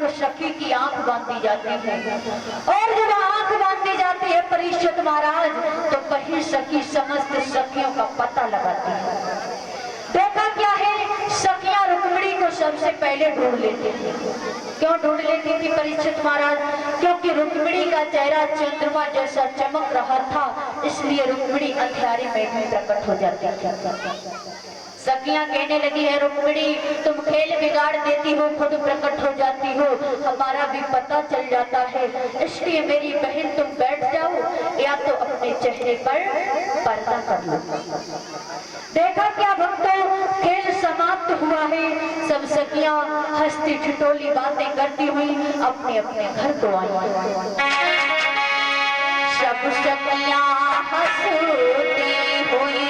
एक सखी की आंख बांधी जाती है, और जब आंख बांधी जाती है परीक्षित महाराज, तो वही सखी समस्त सखियों का पता लगाती है। देखा क्या है, सखियां रुक्मिणी को सबसे पहले ढूंढ लेती थी। क्यों ढूंढ लेती थी परीक्षित महाराज? क्योंकि रुक्मिणी का चेहरा चंद्रमा जैसा चमक रहा था, इसलिए रुक्मिणी अंधेरे में भी प्रकट हो जाती थी। सखियां कहने लगी है, रुक्मिणी तुम खेल बिगाड़ देती हो, खुद प्रकट हो जाती हो, हमारा भी पता चल जाता है, इसलिए मेरी बहन तुम बैठ जाओ या तो अपने चेहरे पर पर्दा कर लो। देखा क्या भक्तों, खेल समाप्त हुआ है। सब सखियां हंसती ठिठोली बातें करती हुई अपने अपने घर को आई। सब सखियां हंसती हुई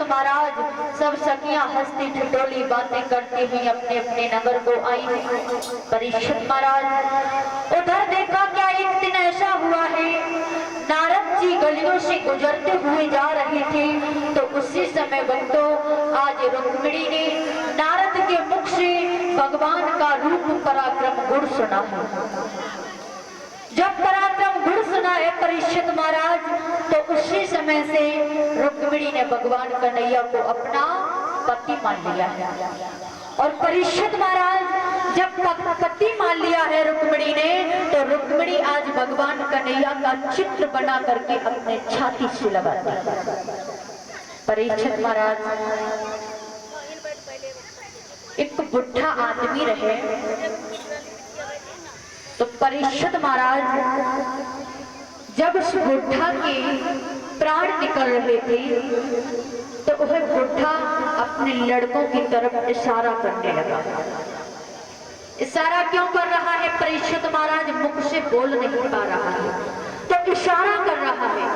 महाराज। सब सखियां हंसती ठिठोली बातें करती हुई अपने अपने नगर को आई। परीक्षित महाराज उधर देखा क्या, एक दिन ऐसा हुआ है, नारद जी गलियों से गुजरते हुए जा रहे थे, तो उसी समय भक्तों आज रुक्मिणी ने नारद के मुख से भगवान का रूप पराक्रम गुण सुना है। जब पराक्रम गुण सुना है परीक्षित महाराज, तो उसी समय से रुक्मिणी ने भगवान कन्हैया को अपना पति मान लिया है। और परीक्षित महाराज जब पति मान लिया है रुक्मिणी ने, तो रुक्मिणी आज भगवान कन्हैया का चित्र बना करके अपने छाती से लगाती है। परीक्षित महाराज एक बुढ़ा आदमी रहे, तो परीक्षित महाराज जब उस बुढ़ा के प्राण निकल रहे थे, तो वह बुढ़ा अपने लड़कों की तरफ इशारा करने लगा। इशारा क्यों कर रहा है परीक्षित महाराज? मुख से बोल नहीं पा रहा है, तो इशारा कर रहा है।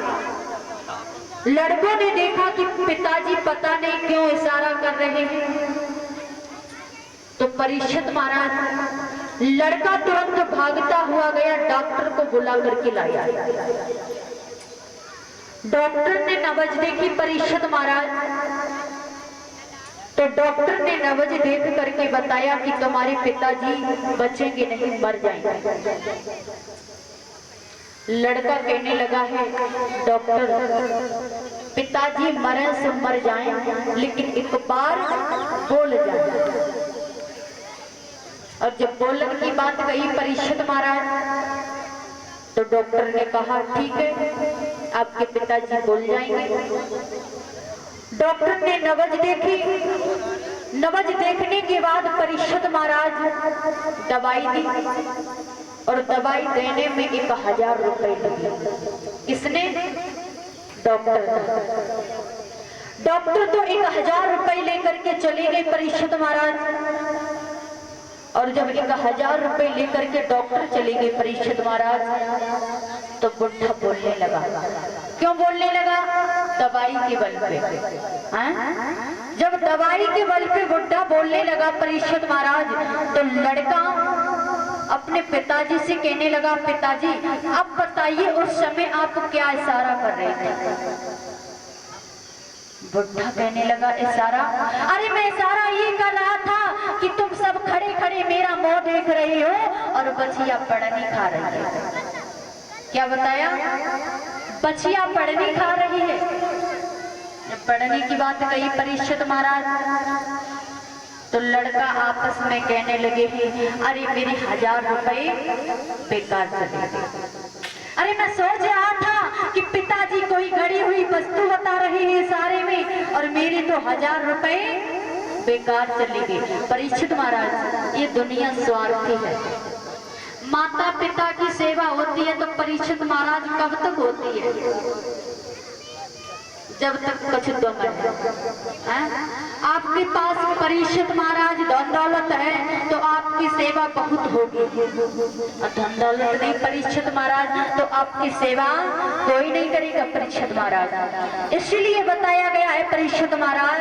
लड़कों ने देखा कि पिताजी पता नहीं क्यों इशारा कर रहे हैं, तो परीक्षित महाराज लड़का तुरंत भागता हुआ गया, डॉक्टर को बुला करके लाया। डॉक्टर ने नब्ज देखी परीक्षित महाराज, तो डॉक्टर ने नब्ज देख करके बताया कि तुम्हारे पिताजी बचेंगे नहीं, मर जाएंगे। लड़का कहने लगा है, डॉक्टर पिताजी मरे से मर जाएं, लेकिन एक बार बोल जाए। और जब बोलने की बात कही परीक्षित महाराज, तो डॉक्टर ने कहा ठीक है, आपके पिताजी बोल जाएंगे। डॉक्टर ने नब्ज देखी, नब्ज देखने के बाद परीक्षित महाराज दवाई दी, और दवाई देने में 1000 रुपए लगे। किसने? डॉक्टर। डॉक्टर तो 1000 रुपए लेकर के चले गए परीक्षित महाराज। और जब 1000 रुपए लेकर के डॉक्टर चले गए परीक्षित महाराज, तो बुढ़ा बोलने लगा। क्यों बोलने लगा? दवाई के बल पे। जब दवाई के बल पे बुढ़ा बोलने लगा परीक्षित महाराज, तो लड़का अपने पिताजी से कहने लगा, पिताजी अब बताइए उस समय आप क्या इशारा कर रहे थे? बुढ़ा कहने लगा, इशारा? अरे मैं इशारा ये कर रहा था कि तुम सब खड़े खड़े मेरा मुंह देख रही हो और बछिया पड़नी खा रही है। क्या बताया? बछिया पड़नी खा रही है। जब पड़नी की बात कही परीक्षित महाराज, तो लड़का आपस में कहने लगे, अरे मेरे 1000 रुपए बेकार चले गए। अरे मैं सोच रहा था कि पिताजी कोई गड़ी हुई वस्तु बता रहे हैं सारे में, और मेरे तो 1000 रुपए बेकार चले गए। परीक्षित महाराज, ये दुनिया स्वार्थी है। माता पिता की सेवा होती है तो परीक्षित महाराज कब तक होती है? जब तक कुछ दम है। आपके पास परीक्षित महाराज धन दौलत है तो आपकी सेवा बहुत होगी, धन दौलत नहीं परीक्षित महाराज तो आपकी सेवा कोई नहीं करेगा परीक्षित महाराज। इसलिए बताया गया है परीक्षित महाराज,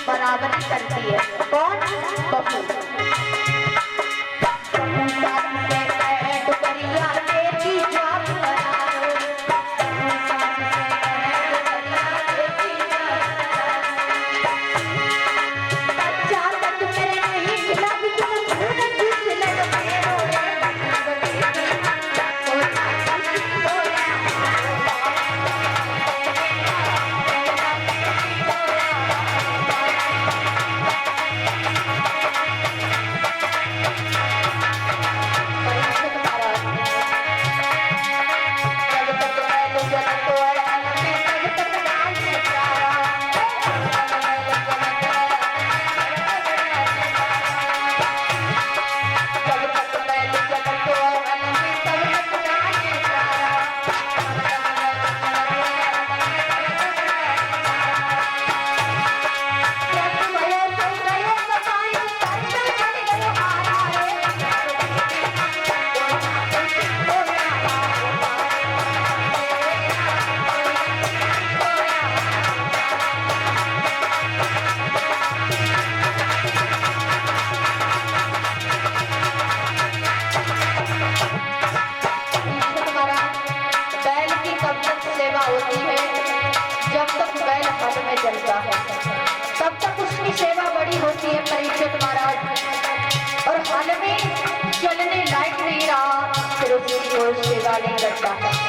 बराबरी करती है। कौन? बहू। तब तक उसकी सेवा बड़ी होती है परीक्षित महाराज, और हाल में चलने लायक नहीं रहा फिर उसकी कोई सेवा नहीं करता है।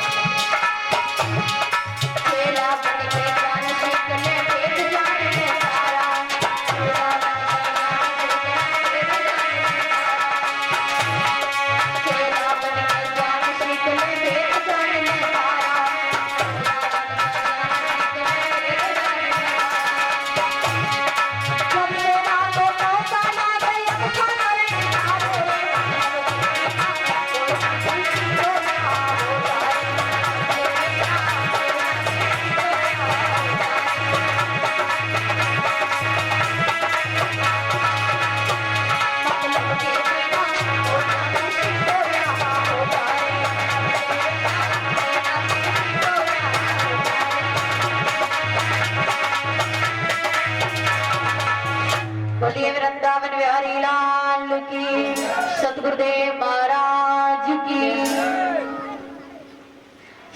बोलिए वृंदावन बिहारी लाल की, सतगुरुदेव महाराज की।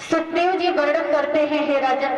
सुखदेव जी वर्णन करते हैं, हे राजन।